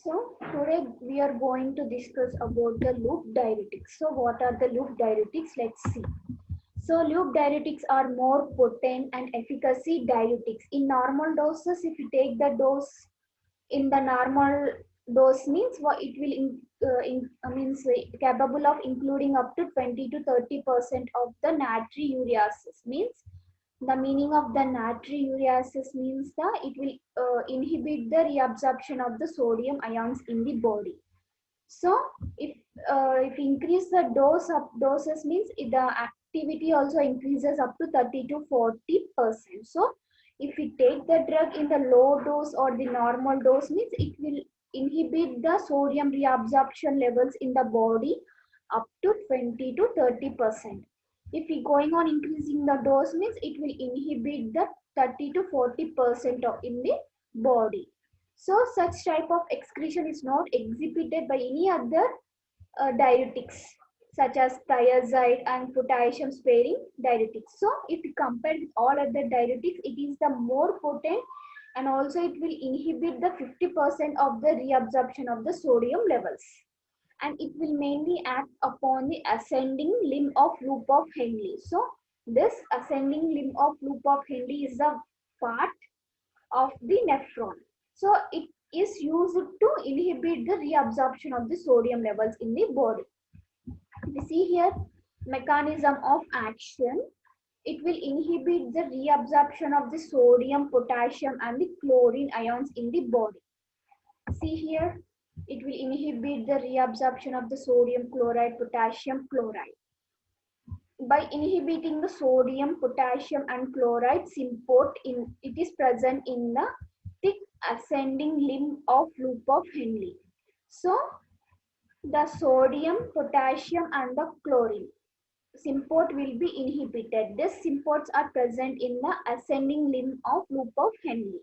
So today we are going to discuss about the loop diuretics. So what are the loop diuretics? Let's see. So loop diuretics are more potent and efficacy diuretics. In normal doses, if you take the dose in the normal dose means what it will means capable of including up to 20 to 30% of the natriureases. Means the meaning of the natriureases means that it will inhibit the reabsorption of the sodium ions in the body. So if increase the doses means the activity also increases up to 30 to 40%. So if we take the drug in the low dose or the normal dose means it will inhibit the sodium reabsorption levels in the body up to 20 to 30%. If we going on increasing the dose means it will inhibit the 30 to 40% of in the body. So such type of excretion is not exhibited by any other diuretics such as thiazide and potassium sparing diuretics. So if we compare with all other diuretics, it is the more potent and also it will inhibit the 50% of the reabsorption of the sodium levels. And it will mainly act upon the ascending limb of loop of Henle. So this ascending limb of loop of Henle is a part of the nephron. So it is used to inhibit the reabsorption of the sodium levels in the body. We see here mechanism of action. It will inhibit the reabsorption of the sodium, potassium and the chlorine ions in the body. See here, it will inhibit the reabsorption of the sodium chloride, potassium chloride. By inhibiting the sodium, potassium and chloride symport it is present in the thick ascending limb of loop of Henle. So the sodium, potassium and the chlorine symport will be inhibited. These symports are present in the ascending limb of loop of Henle.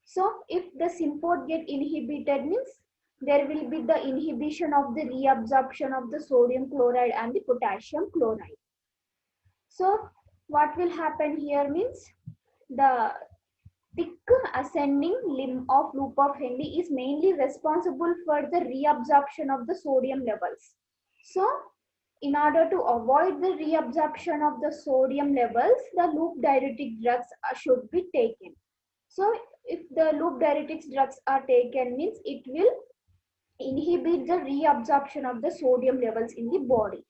So if the symport get inhibited means there will be the inhibition of the reabsorption of the sodium chloride and the potassium chloride. So what will happen here means the thick ascending limb of loop of Henle is mainly responsible for the reabsorption of the sodium levels. So in order to avoid the reabsorption of the sodium levels, the loop diuretic drugs should be taken. So if the loop diuretics drugs are taken means it will inhibit the reabsorption of the sodium levels in the body.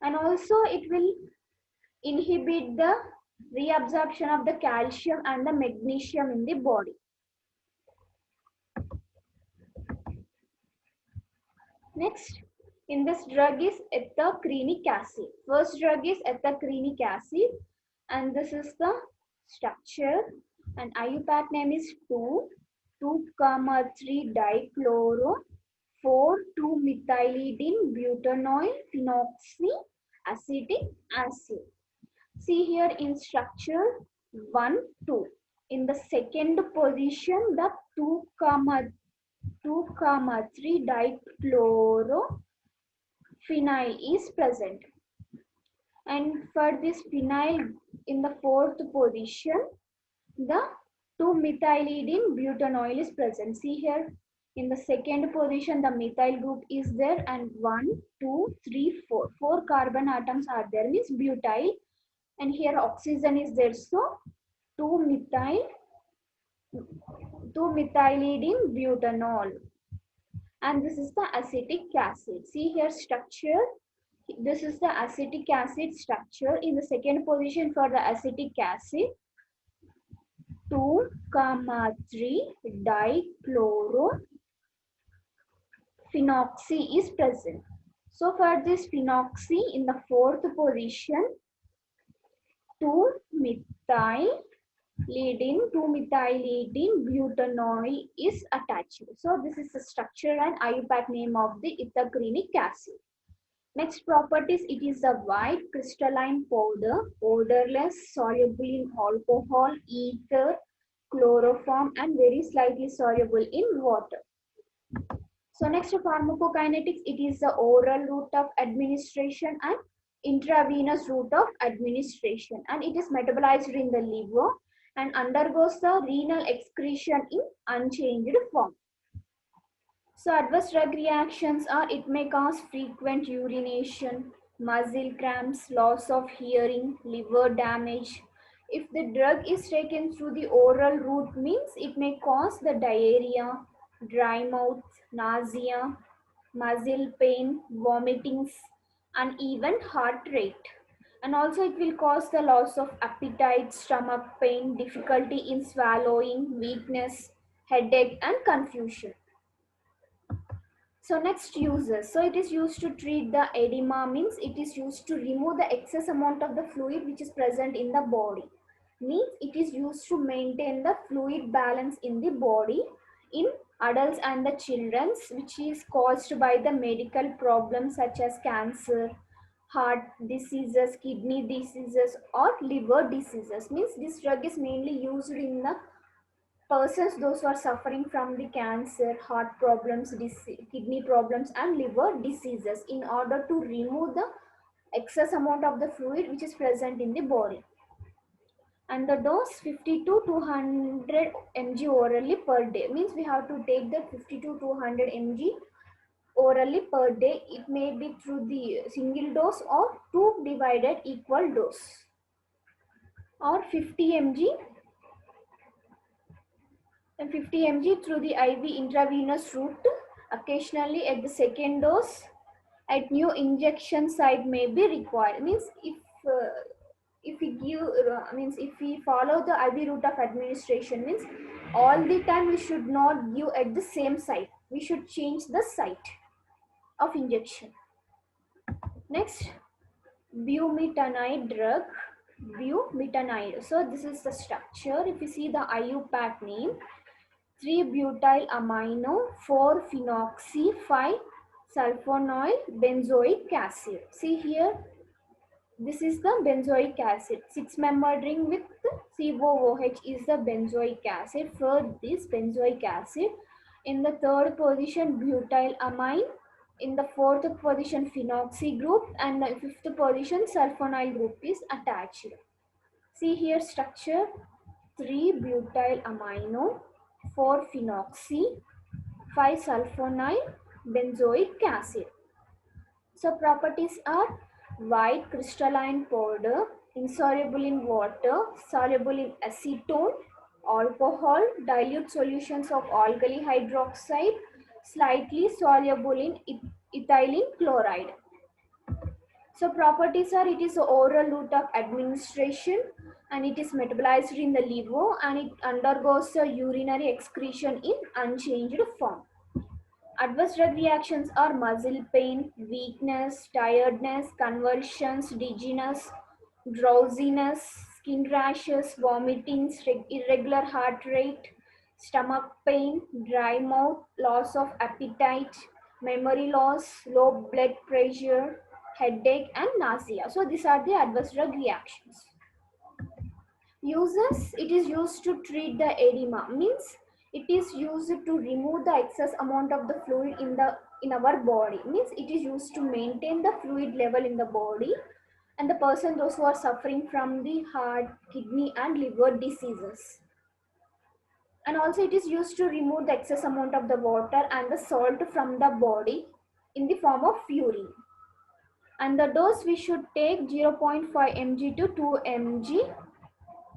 And also it will inhibit the reabsorption of the calcium and the magnesium in the body. Next, in this drug is ethacrenic acid. First drug is ethacrenic acid and this is the structure and IUPAC name is 2,3-dichloro 4,2-methylidene butanoyl phenoxyacetic acid. See here in structure 1, 2. In the second position, the 2,3-dichloro-phenyl is present. And for this phenyl in the fourth position, the 2-methylidene butanoyl is present. See here in the second position, the methyl group is there and 1, 2, 3, 4. 4 carbon atoms are there, means butyl. And here oxygen is there, so 2-methylidene butanol. And this is the acetic acid. See here structure. This is the acetic acid structure. In the second position for the acetic acid, 2,3-dichlorophenoxy is present. So for this phenoxy in the fourth position, 2-methylidene butanoyl is attached. So this is the structure and IUPAC name of the ethacrenic acid. Next properties, it is a white crystalline powder, odorless, soluble in alcohol, ether, chloroform and very slightly soluble in water. So next pharmacokinetics, it is the oral route of administration and intravenous route of administration, and it is metabolized in the liver and undergoes the renal excretion in unchanged form. So adverse drug reactions are it may cause frequent urination, muscle cramps, loss of hearing, liver damage. If the drug is taken through the oral route means it may cause the diarrhea, dry mouth, nausea, muscle pain, vomitings, uneven heart rate. And also it will cause the loss of appetite, stomach pain, difficulty in swallowing, weakness, headache and confusion. So next uses. So it is used to treat the edema means it is used to remove the excess amount of the fluid which is present in the body. Means it is used to maintain the fluid balance in the body in adults and the children which is caused by the medical problems such as cancer, heart diseases, kidney diseases or liver diseases. Means this drug is mainly used in the persons those who are suffering from the cancer, heart problems, kidney problems and liver diseases in order to remove the excess amount of the fluid which is present in the body. And the dose 50 to 200 mg orally per day means we have to take that 50 to 200 mg orally per day. It may be through the single dose or two divided equal dose or 50 mg and 50 mg through the IV intravenous route. Occasionally at the second dose at new injection site may be required. Means if we give means if we follow the IV route of administration means all the time we should not give at the same site. We should change the site of injection. Next, bumetanide drug. Bumetanide. So this is the structure. If you see the IUPAC name, 3-butyl amino, 4-phenoxy, 5-sulfonyl benzoic acid. See here, this is the benzoic acid. 6-membered ring with COOH is the benzoic acid. For this benzoic acid, in the third position butyl amine, in the fourth position phenoxy group, and the fifth position sulfonyl group is attached. See here structure, 3-butyl amino, 4-phenoxy, 5-sulfonyl benzoic acid. So properties are white crystalline powder, insoluble in water, soluble in acetone, alcohol, dilute solutions of alkali hydroxide, slightly soluble in ethylene chloride. So properties are it is an oral route of administration and it is metabolized in the liver and it undergoes a urinary excretion in unchanged form. Adverse drug reactions are muscle pain, weakness, tiredness, convulsions, dizziness, drowsiness, skin rashes, vomitings, irregular heart rate, stomach pain, dry mouth, loss of appetite, memory loss, low blood pressure, headache and nausea. So these are the adverse drug reactions. Uses, it is used to treat the edema means it is used to remove the excess amount of the fluid in our body. Means it is used to maintain the fluid level in the body and the person those who are suffering from the heart, kidney and liver diseases. And also it is used to remove the excess amount of the water and the salt from the body in the form of urine. And the dose we should take 0.5 mg to 2 mg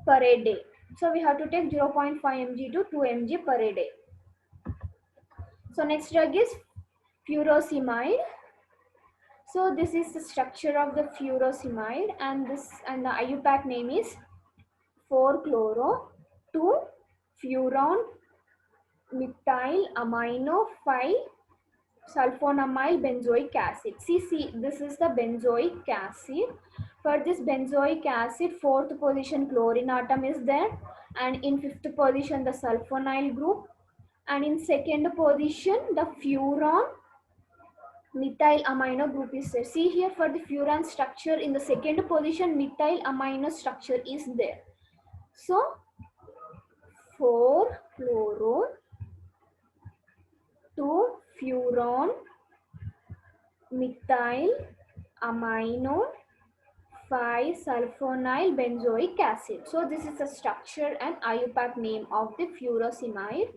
per a day. So we have to take 0.5 mg to 2 mg per a day. So next drug is furosemide. So this is the structure of the furosemide and the IUPAC name is 4-chloro 2-furon methyl amino 5-sulfonamyl benzoic acid. See, this is the benzoic acid. For this benzoic acid, fourth position chlorine atom is there, and in fifth position the sulfonyl group, and in second position the furon methyl amino group is there. See here for the furan structure in the second position methyl amino structure is there. So 4-chloro 2-furon methyl amino 5-sulfonyl benzoic acid. So this is the structure and IUPAC name of the furosemide.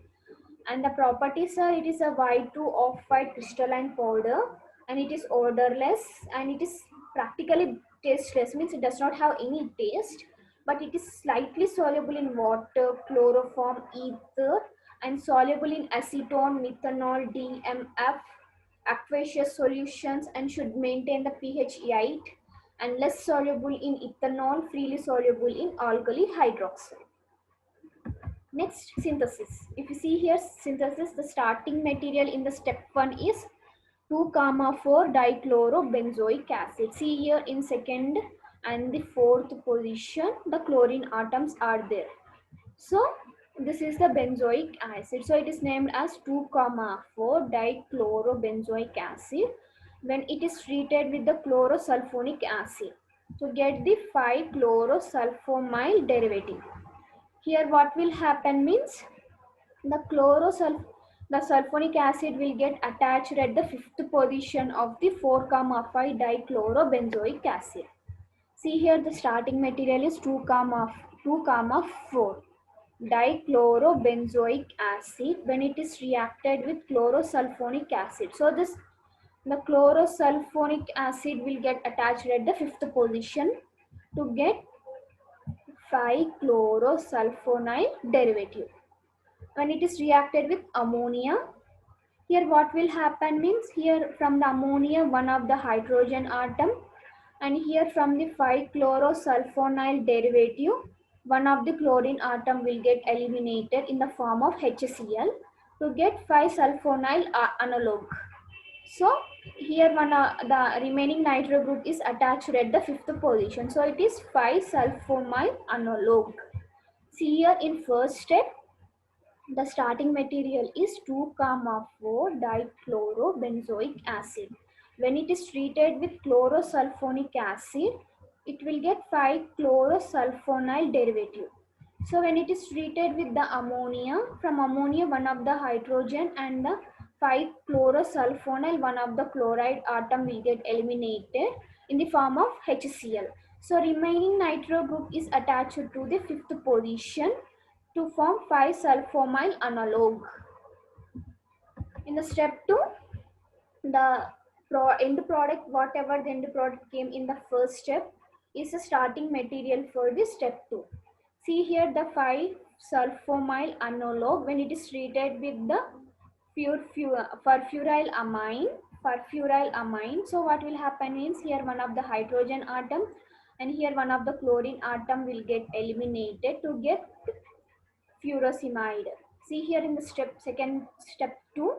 And the properties are, it is a white to off-white crystalline powder, and it is odorless, and it is practically tasteless, means it does not have any taste, but it is slightly soluble in water, chloroform, ether, and soluble in acetone, methanol, DMF, aqueous solutions, and should maintain the pH 8, and less soluble in ethanol, freely soluble in alkali hydroxide. Next, synthesis. If you see here, synthesis, the starting material in the step 1 is 2,4 dichlorobenzoic acid. See here in second and the fourth position, the chlorine atoms are there. So this is the benzoic acid. So it is named as 2,4 dichlorobenzoic acid when it is treated with the chlorosulfonic acid to get the 5-chlorosulfonamide derivative. Here what will happen means the the sulfonic acid will get attached at the fifth position of the 4,5 dichlorobenzoic acid. See here the starting material is 2,4 dichlorobenzoic acid when it is reacted with chlorosulfonic acid. So the chlorosulfonic acid will get attached at the fifth position to get 5-chlorosulfonamide derivative. When it is reacted with ammonia, here what will happen means here from the ammonia one of the hydrogen atom, and here from the 5-chlorosulfonyl derivative one of the chlorine atom will get eliminated in the form of HCl to get 5-sulfonyl analog. So here the remaining nitro group is attached at the fifth position. So it is 5-sulfonyl analog. See here in first step, the starting material is 2,4 dichlorobenzoic acid. When it is treated with chlorosulfonic acid, it will get 5-chlorosulfonyl derivative. So when it is treated with the ammonia, from ammonia one of the hydrogen and the 5-chlorosulfonyl one of the chloride atom will get eliminated in the form of HCl. So remaining nitro group is attached to the fifth position to form 5-sulfonyl analog. In the step 2, the end product, whatever the end product came in the first step, is the starting material for the step 2. See here the 5-sulfonyl analog when it is treated with the furfuryl amine. So what will happen is here one of the hydrogen atom and here one of the chlorine atom will get eliminated to get furosemide. See here in the step 2,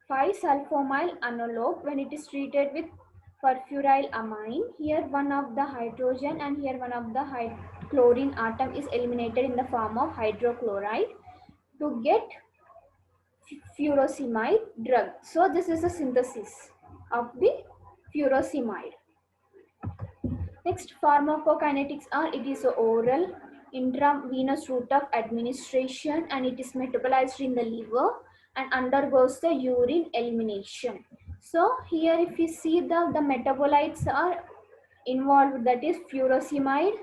5-sulfonyl analog when it is treated with furfuryl amine. Here one of the hydrogen and here one of the chlorine atom is eliminated in the form of hydrochloride to get furosemide drug. So this is a synthesis of the furosemide. Next, pharmacokinetics are, it is oral, intravenous route of administration, and it is metabolized in the liver and undergoes the urine elimination. So here if you see the metabolites are involved, that is furosemide.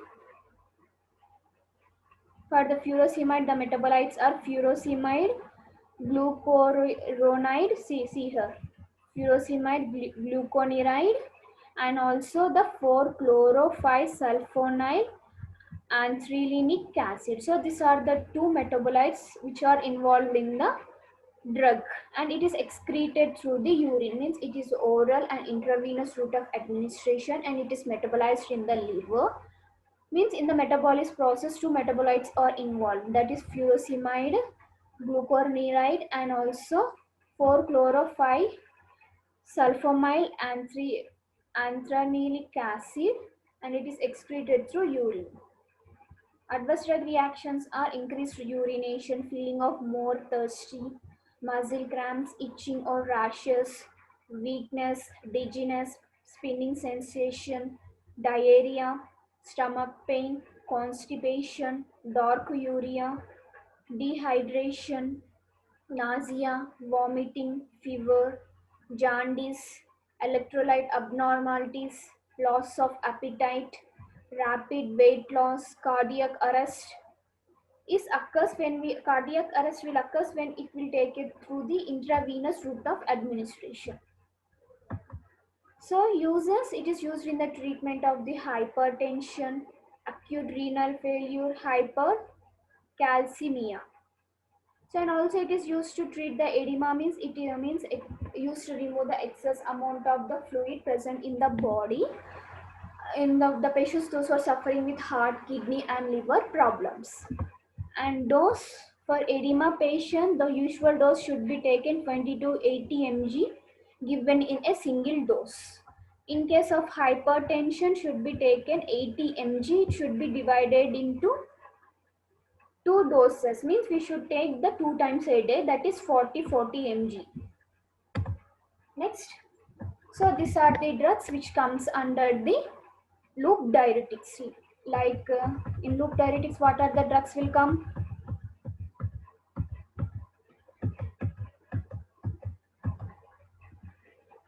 For the furosemide, the metabolites are furosemide, glucuronide, see here, furosemide, glucuronide, and also the 4-chloro-5-sulfonyl anthrylinic acid. So these are the two metabolites which are involved in the drug, and it is excreted through the urine, means it is oral and intravenous route of administration, and it is metabolized in the liver. Means in the metabolism process, two metabolites are involved, that is furosemide, glucuronide, and also 4-chloro-5-sulfonyl anthrylinic acid, and it is excreted through urine. Adverse drug reactions are increased urination, feeling of more thirsty, muscle cramps, itching or rashes, weakness, dizziness, spinning sensation, diarrhea, stomach pain, constipation, dark urea, dehydration, nausea, vomiting, fever, jaundice, electrolyte abnormalities, loss of appetite, rapid weight loss, cardiac arrest, is occurs when cardiac arrest will occurs when it will take it through the intravenous route of administration. So uses, it is used in the treatment of the hypertension, acute renal failure, hypercalcemia. So and also it is used to treat the edema, means it means it used to remove the excess amount of the fluid present in the body in the patients those who are suffering with heart, kidney and liver problems. And dose for edema patient, the usual dose should be taken 20 to 80 mg given in a single dose. In case of hypertension should be taken 80 mg, it should be divided into two doses, means we should take the 2 times a day, that is 40 mg. Next, so these are the drugs which comes under the loop diuretics. Like in loop diuretics, what are the drugs will come?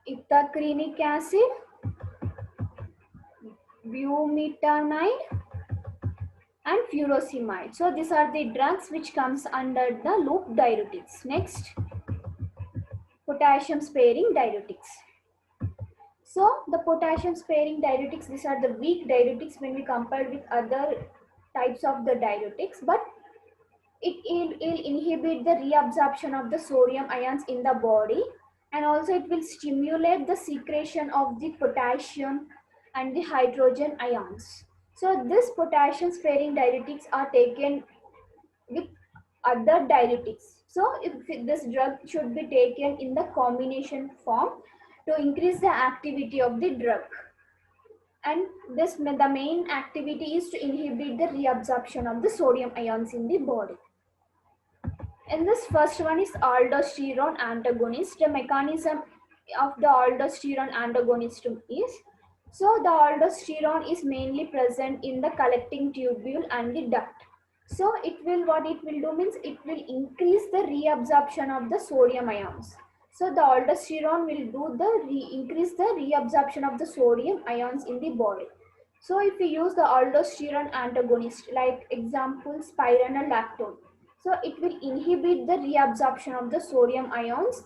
Ithacrenic acid, bumetanide and furosemide. So these are the drugs which comes under the loop diuretics. Next, potassium sparing diuretics. So the potassium sparing diuretics, these are the weak diuretics when we compare with other types of the diuretics, but it will inhibit the reabsorption of the sodium ions in the body, and also it will stimulate the secretion of the potassium and the hydrogen ions. So this potassium sparing diuretics are taken with other diuretics. So if this drug should be taken in the combination form to increase the activity of the drug. And this the main activity is to inhibit the reabsorption of the sodium ions in the body. And this first one is aldosterone antagonist. The mechanism of the aldosterone antagonist is, so the aldosterone is mainly present in the collecting tubule and the duct. So it will, what it will do means it will increase the reabsorption of the sodium ions. So the aldosterone will do the increase the reabsorption of the sodium ions in the body. So if we use the aldosterone antagonist, like example spironolactone, so it will inhibit the reabsorption of the sodium ions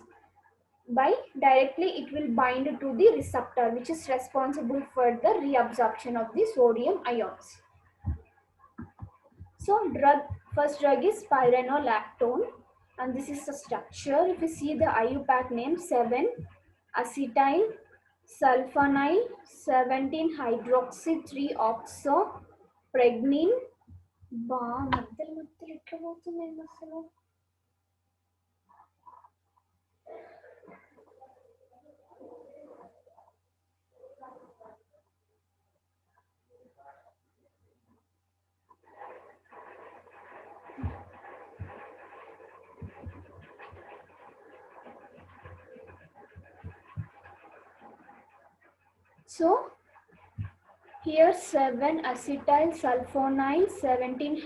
by directly it will bind to the receptor which is responsible for the reabsorption of the sodium ions. So first drug is spironolactone, and this is the structure. If you see the IUPAC name, 7-acetyl sulfonyl 17 hydroxy 3-oxo pregnine. So here 7-acetyl sulfonyl 17